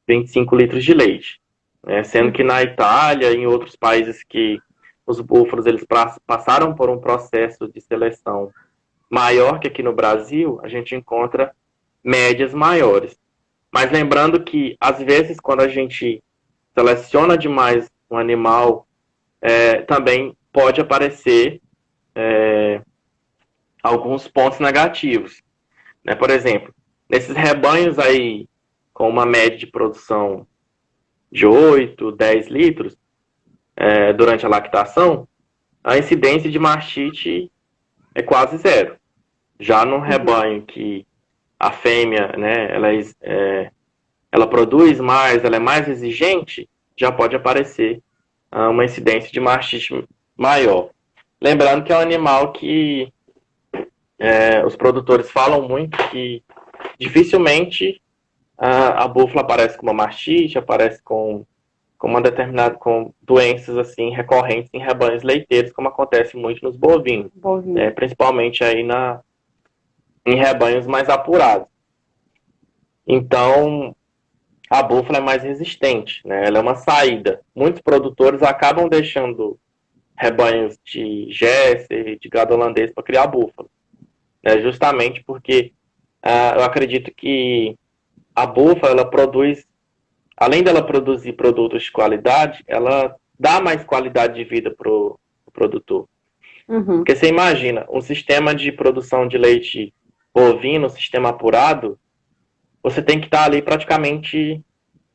25 litros de leite. Sendo que na Itália e em outros países que os búfalos eles passaram por um processo de seleção maior que aqui no Brasil, a gente encontra médias maiores. Mas lembrando que, às vezes, quando a gente seleciona demais um animal, também pode aparecer alguns pontos negativos, né? Por exemplo, nesses rebanhos aí com uma média de produção de 8, 10 litros durante a lactação, a incidência de mastite é quase zero. Já num rebanho que a fêmea, né, ela produz mais, ela é mais exigente, já pode aparecer uma incidência de mastite maior. Lembrando que é um animal que os produtores falam muito que dificilmente a búfala aparece com uma mastite, aparece com uma determinada, com doenças assim recorrentes em rebanhos leiteiros, como acontece muito nos bovinos, principalmente aí em rebanhos mais apurados. Então, a búfala é mais resistente, né? Ela é uma saída. Muitos produtores acabam deixando rebanhos de Jersey, de gado holandês para criar búfala, né? Justamente porque eu acredito que a búfala, ela produz, além dela produzir produtos de qualidade, ela dá mais qualidade de vida para o produtor. Porque você imagina, um sistema de produção de leite bovino, um sistema apurado, você tem que estar ali praticamente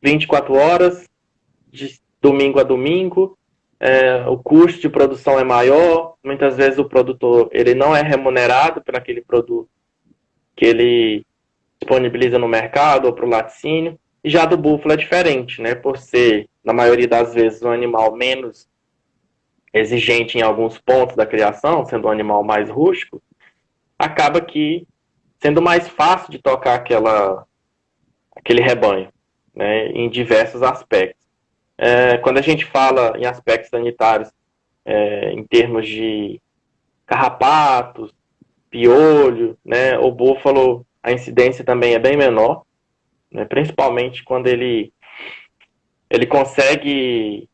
24 horas, de domingo a domingo, o custo de produção é maior, muitas vezes o produtor ele não é remunerado por aquele produto que ele disponibiliza no mercado ou para o laticínio, e já do búfalo é diferente, né? Por ser, na maioria das vezes, um animal menos exigente em alguns pontos da criação, sendo um animal mais rústico, acaba que sendo mais fácil de tocar aquele rebanho, né, em diversos aspectos. Quando a gente fala em aspectos sanitários, em termos de carrapatos, piolho, né, o búfalo, a incidência também é bem menor, né, principalmente quando ele consegue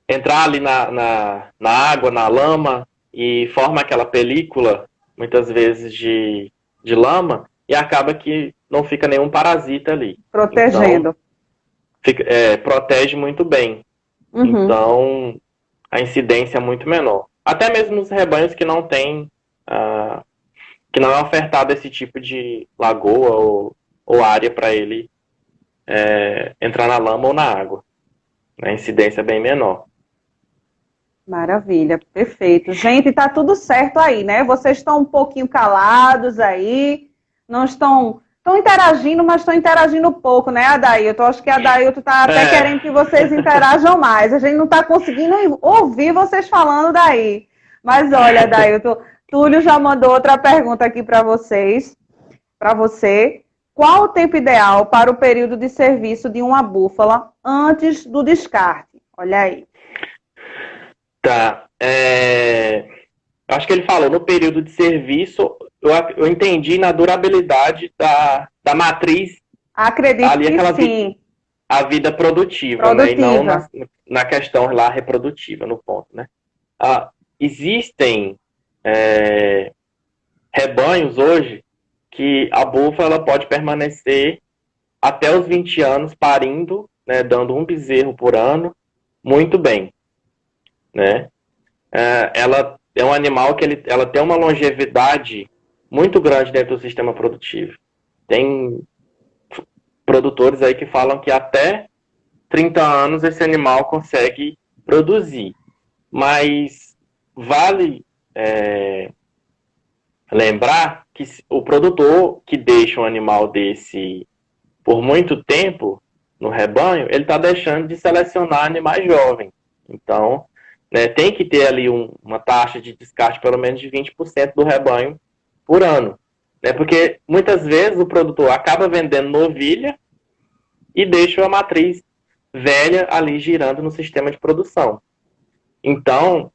entrar ali na água, na lama, e forma aquela película, muitas vezes de lama, e acaba que não fica nenhum parasita ali. Protegendo. Então, protege muito bem. Então, a incidência é muito menor. Até mesmo nos rebanhos que não tem, que não é ofertado esse tipo de lagoa ou área para ele entrar na lama ou na água. A incidência é bem menor. Maravilha, perfeito. Gente, tá tudo certo aí, né? Vocês estão um pouquinho calados aí, não estão interagindo, mas estão interagindo pouco, né, Adailton? Acho que a Adailton tá até querendo que vocês interajam mais. A gente não tá conseguindo ouvir vocês falando daí. Mas olha, Adailton, Túlio já mandou outra pergunta aqui para vocês, para você. Qual o tempo ideal para o período de serviço de uma búfala antes do descarte? Olha aí. Tá. Acho que ele falou no período de serviço, eu entendi na durabilidade da matriz. Acredito ali que sim. A vida produtiva, né? E não na questão lá reprodutiva, no ponto, né? Existem rebanhos hoje que a búfala ela pode permanecer até os 20 anos parindo, né, dando um bezerro por ano, muito bem, né? Ela é um animal que ela tem uma longevidade muito grande dentro do sistema produtivo. Tem produtores aí que falam que até 30 anos esse animal consegue produzir. Mas vale lembrar que o produtor que deixa um animal desse por muito tempo no rebanho, ele está deixando de selecionar animais jovens. Então, né, tem que ter ali uma taxa de descarte pelo menos de 20% do rebanho por ano. Né, porque muitas vezes o produtor acaba vendendo novilha e deixa a matriz velha ali girando no sistema de produção. Então,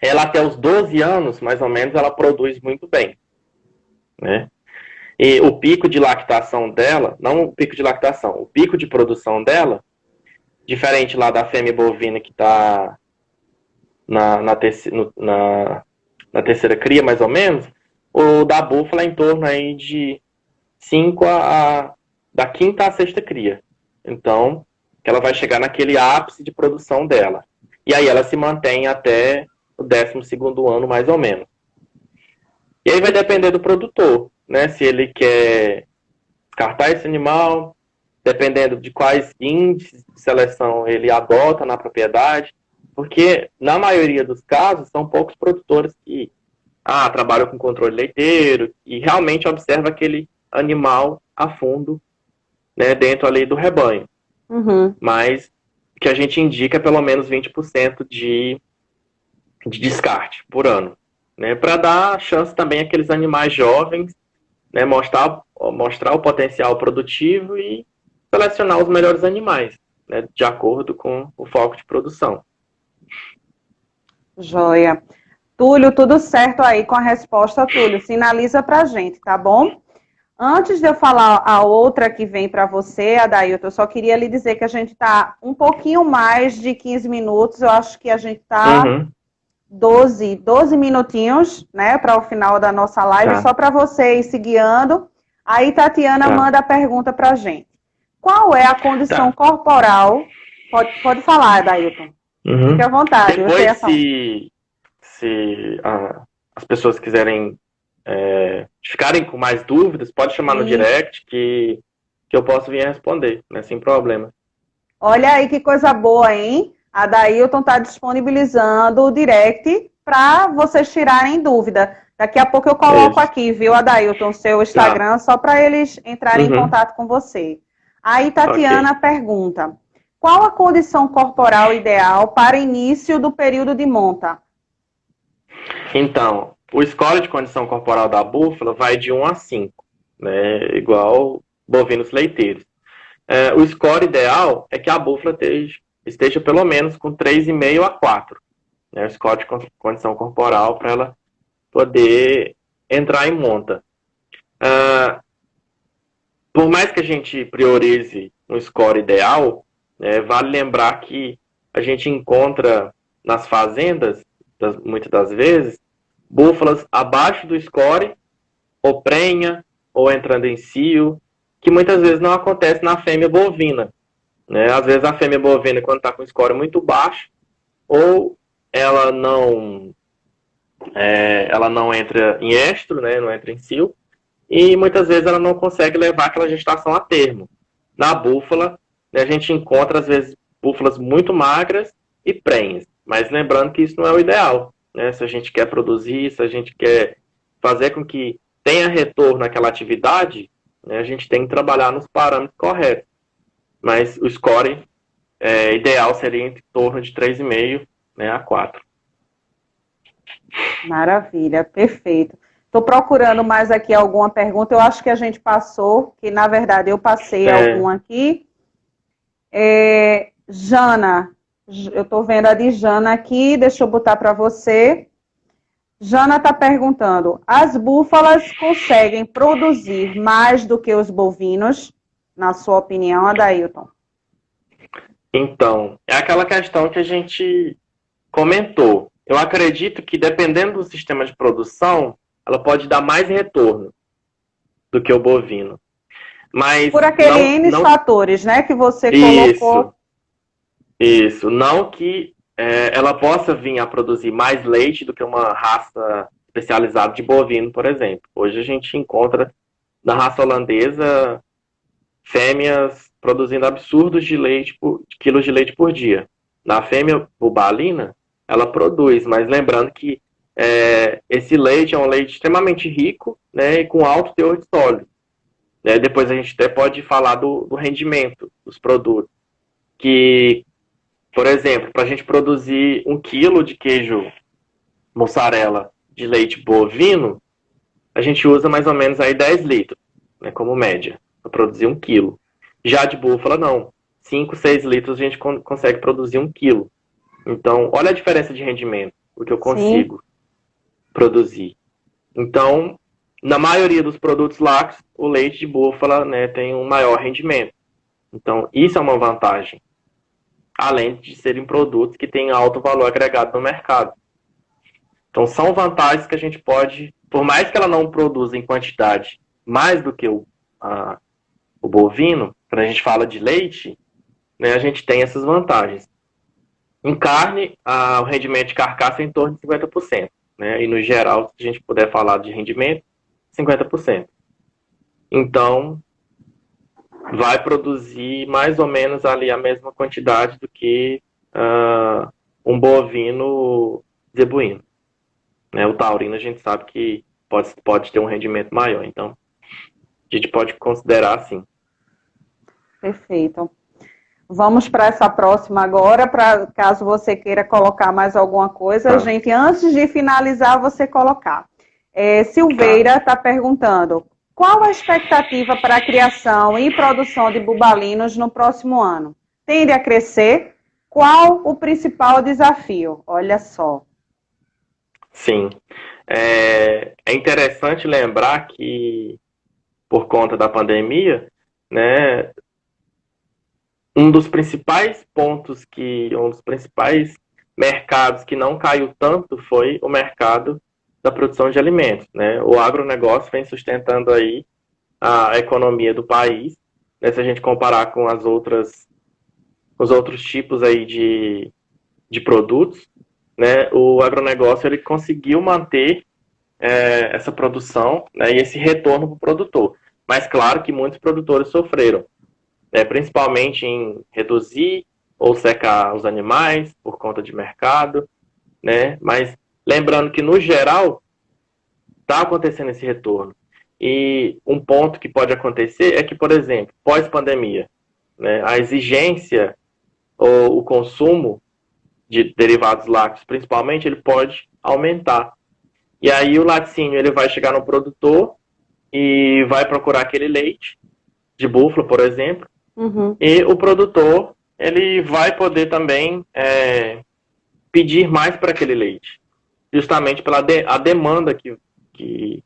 ela até os 12 anos, mais ou menos, ela produz muito bem. Né? E o pico de lactação dela, não o pico de lactação, o pico de produção dela, diferente lá da fêmea bovina que está na terceira cria, mais ou menos, O da búfala é em torno aí de 5 da quinta à sexta cria. Então, ela vai chegar naquele ápice de produção dela. E aí ela se mantém até o 12º ano, mais ou menos. E aí vai depender do produtor, né? Se ele quer descartar esse animal, dependendo de quais índices de seleção ele adota na propriedade, porque na maioria dos casos são poucos produtores que trabalham com controle leiteiro e realmente observa aquele animal a fundo, né, dentro ali do rebanho. Uhum. Mas o que a gente indica é pelo menos 20% de descarte por ano, né, para dar chance também àqueles animais jovens, né, mostrar o potencial produtivo e selecionar os melhores animais, né, de acordo com o foco de produção. Joia. Túlio, tudo certo aí com a resposta, Túlio. Sinaliza pra gente, tá bom? Antes de eu falar a outra que vem para você, Adailton, eu só queria lhe dizer que a gente está um pouquinho mais de 15 minutos. Eu acho que a gente está Uhum. 12 minutinhos, né, para o final da nossa live, Tá. só para você ir se guiando. Aí Tatiana Tá. manda a pergunta para a gente. Qual é a condição Tá. corporal? Pode falar, Adailton. Uhum. Fique à vontade. Você ia Depois, falar. se as pessoas quiserem ficarem com mais dúvidas, pode chamar no Sim. direct que eu posso vir a responder, né, sem problema. Olha aí que coisa boa, hein? A Dailton está disponibilizando o direct para vocês tirarem dúvida. Daqui a pouco eu coloco Isso. aqui, viu, Adailton, seu Instagram, só para eles entrarem em contato com você. Aí Tatiana pergunta: qual a condição corporal ideal para início do período de monta? Então, o score de condição corporal da búfala vai de 1 a 5, né, igual bovinos leiteiros. O score ideal é que a búfala esteja pelo menos com 3,5 a 4, né, o score de condição corporal para ela poder entrar em monta. Por mais que a gente priorize um score ideal, vale lembrar que a gente encontra nas fazendas, muitas das vezes, búfalas abaixo do score, ou prenha, ou entrando em cio, que muitas vezes não acontece na fêmea bovina. Né? Às vezes a fêmea bovina, quando está com score muito baixo, ou ela não entra em estro, né? Não entra em cio, e muitas vezes ela não consegue levar aquela gestação a termo. Na búfala, né, a gente encontra, às vezes, búfalas muito magras e prenhes, mas lembrando que isso não é o ideal. Né? Se a gente quer produzir, se a gente quer fazer com que tenha retorno àquela atividade, né, a gente tem que trabalhar nos parâmetros corretos. Mas o score ideal seria em torno de 3,5, né, a 4. Maravilha, perfeito. Estou procurando mais aqui alguma pergunta. Eu acho que a gente passou, que na verdade eu passei alguma aqui. Jana, eu estou vendo a de Jana aqui, deixa eu botar para você. Jana está perguntando: as búfalas conseguem produzir mais do que os bovinos, na sua opinião, Adailton? Então, é aquela questão que a gente comentou. Eu acredito que, dependendo do sistema de produção, ela pode dar mais retorno do que o bovino. Mas por aqueles fatores, né, que você colocou. Isso. Não que ela possa vir a produzir mais leite do que uma raça especializada de bovino, por exemplo. Hoje a gente encontra na raça holandesa fêmeas produzindo absurdos de quilos de leite por dia. Na fêmea bubalina, ela produz, mas lembrando que esse leite é um leite extremamente rico, né, e com alto teor de sólido. Depois a gente até pode falar do rendimento dos produtos. Que, por exemplo, para a gente produzir 1 quilo de queijo mussarela de leite bovino, a gente usa mais ou menos aí 10 litros, né, como média, para produzir 1 quilo. Já de búfala, não. 5, 6 litros a gente consegue produzir 1 quilo. Então, olha a diferença de rendimento, o que eu consigo produzir. Então, na maioria dos produtos lácteos, o leite de búfala, né, tem um maior rendimento. Então, isso é uma vantagem. Além de serem produtos que têm alto valor agregado no mercado. Então, são vantagens que a gente pode por mais que ela não produza em quantidade mais do que o bovino, quando a gente fala de leite, né, a gente tem essas vantagens. Em carne, o rendimento de carcaça é em torno de 50%. Né, e no geral, se a gente puder falar de rendimento, 50%. Então, vai produzir mais ou menos ali a mesma quantidade do que um bovino zebuíno. Né, o taurino a gente sabe que pode ter um rendimento maior, então a gente pode considerar assim. Perfeito. Vamos para essa próxima agora, para caso você queira colocar mais alguma coisa, Tá. gente, antes de finalizar, você colocar. Silveira está perguntando, qual a expectativa para a criação e produção de bubalinos no próximo ano? Tende a crescer? Qual o principal desafio? Olha só. Sim. É interessante lembrar que, por conta da pandemia, né, um dos principais mercados que não caiu tanto foi o mercado da produção de alimentos, né? O agronegócio vem sustentando aí a economia do país, né? Se a gente comparar com os outros tipos aí de produtos, né? O agronegócio ele conseguiu manter essa produção, né? E esse retorno para o produtor. Mas claro que muitos produtores sofreram, principalmente em reduzir ou secar os animais por conta de mercado, né? Mas lembrando que, no geral, está acontecendo esse retorno. E um ponto que pode acontecer é que, por exemplo, pós-pandemia, né, a exigência ou o consumo de derivados lácteos, principalmente, ele pode aumentar. E aí o laticínio ele vai chegar no produtor e vai procurar aquele leite de búfala, por exemplo, e o produtor ele vai poder também pedir mais para aquele leite, justamente pela a demanda que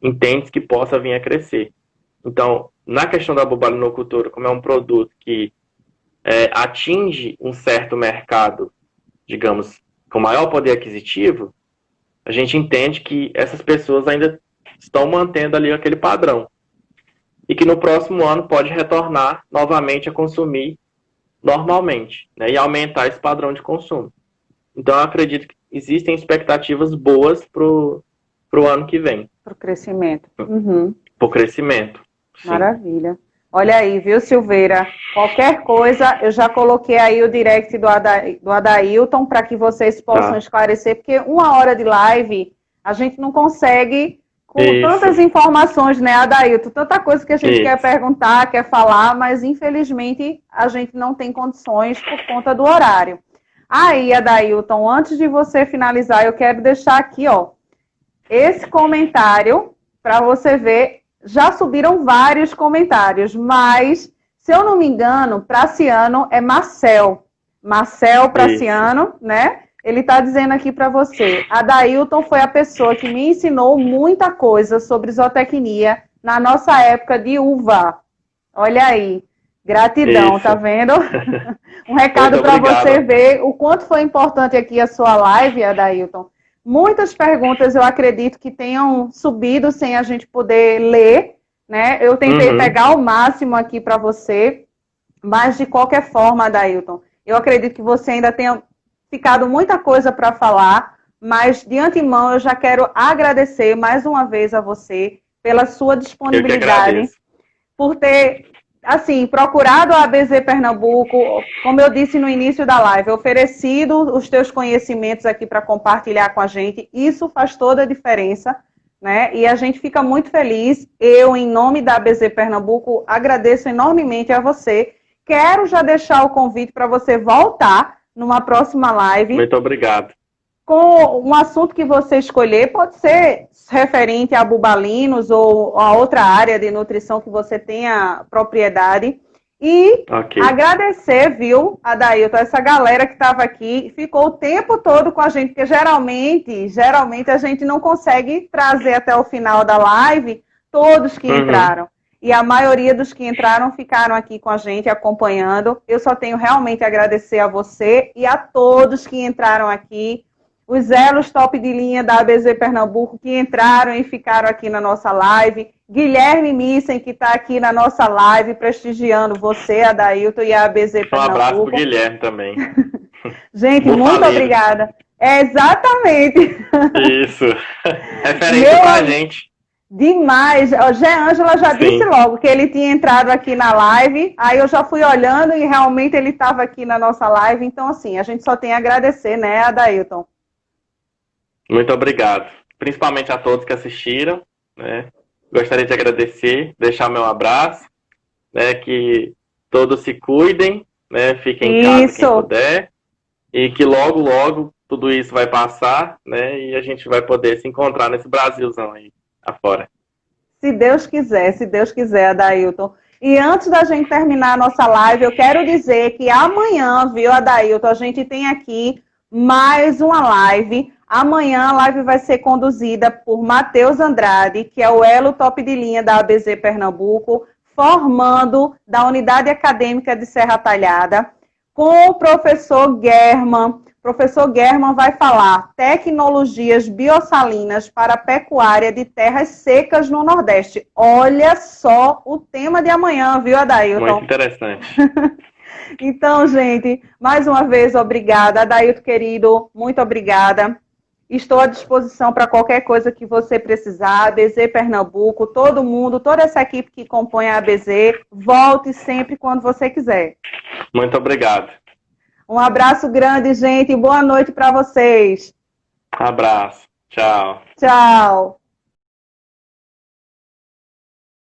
entende que possa vir a crescer. Então, na questão da bubalinocultura, como é um produto que atinge um certo mercado, digamos, com maior poder aquisitivo, a gente entende que essas pessoas ainda estão mantendo ali aquele padrão. E que no próximo ano pode retornar novamente a consumir normalmente, né, e aumentar esse padrão de consumo. Então, eu acredito que existem expectativas boas para o ano que vem. Para o crescimento. Para o crescimento. Sim. Maravilha. Olha aí, viu, Silveira? Qualquer coisa, eu já coloquei aí o direct do Adailton para que vocês possam esclarecer, porque 1 hora de live a gente não consegue, com tantas informações, né, Adailton? Tanta coisa que a gente quer perguntar, quer falar, mas infelizmente a gente não tem condições por conta do horário. Aí, Adailton, antes de você finalizar, eu quero deixar aqui, ó, esse comentário para você ver. Já subiram vários comentários, mas, se eu não me engano, Praciano é Marcel. Marcel Praciano, né? Ele está dizendo aqui para você, Adailton foi a pessoa que me ensinou muita coisa sobre zootecnia na nossa época de uva. Olha aí, gratidão, tá vendo? Um recado para você ver o quanto foi importante aqui a sua live, Adailton. Muitas perguntas eu acredito que tenham subido sem a gente poder ler, né? Eu tentei pegar o máximo aqui para você, mas de qualquer forma, Adailton, eu acredito que você ainda tenha ficado muita coisa para falar, mas de antemão eu já quero agradecer mais uma vez a você pela sua disponibilidade, por ter, assim, procurado a ABZ Pernambuco, como eu disse no início da live, oferecido os teus conhecimentos aqui para compartilhar com a gente. Isso faz toda a diferença, né? E a gente fica muito feliz. Eu, em nome da ABZ Pernambuco, agradeço enormemente a você. Quero já deixar o convite para você voltar numa próxima live. Muito obrigado. Com um assunto que você escolher, pode ser referente a bubalinos ou a outra área de nutrição que você tenha propriedade. E agradecer, viu, Adailton, essa galera que estava aqui, ficou o tempo todo com a gente, porque geralmente a gente não consegue trazer até o final da live todos que entraram. E a maioria dos que entraram ficaram aqui com a gente, acompanhando. Eu só tenho realmente a agradecer a você e a todos que entraram aqui. os elos top de linha da ABZ Pernambuco que entraram e ficaram aqui na nossa live. Guilherme Missen, que está aqui na nossa live, prestigiando você, Adailton, e a ABZ Pernambuco. Um abraço para o Guilherme também. Gente, muito obrigada. É, exatamente. Isso. Referência pra gente. Demais. O Jean Ângela já disse logo que ele tinha entrado aqui na live, aí eu já fui olhando e realmente ele estava aqui na nossa live, então assim, a gente só tem a agradecer, né, Adailton? Muito obrigado. Principalmente a todos que assistiram, né? Gostaria de agradecer, deixar meu abraço, né? Que todos se cuidem, né? Fiquem em casa quem puder, e que logo, logo tudo isso vai passar, né? E a gente vai poder se encontrar nesse Brasilzão aí afora. Se Deus quiser, Adailton. E antes da gente terminar a nossa live, eu quero dizer que amanhã, viu, Adailton, a gente tem aqui mais uma live. Amanhã a live vai ser conduzida por Matheus Andrade, que é o elo top de linha da ABZ Pernambuco, formando da Unidade Acadêmica de Serra Talhada, com o professor German. O professor German vai falar tecnologias biossalinas para a pecuária de terras secas no Nordeste. Olha só o tema de amanhã, viu, Adailton? Muito interessante. Então, gente, mais uma vez, obrigada. Adailton, querido, muito obrigada. Estou à disposição para qualquer coisa que você precisar. ABZ Pernambuco, todo mundo, toda essa equipe que compõe a ABZ, volte sempre quando você quiser. Muito obrigado. Um abraço grande, gente. Boa noite para vocês. Abraço. Tchau. Tchau.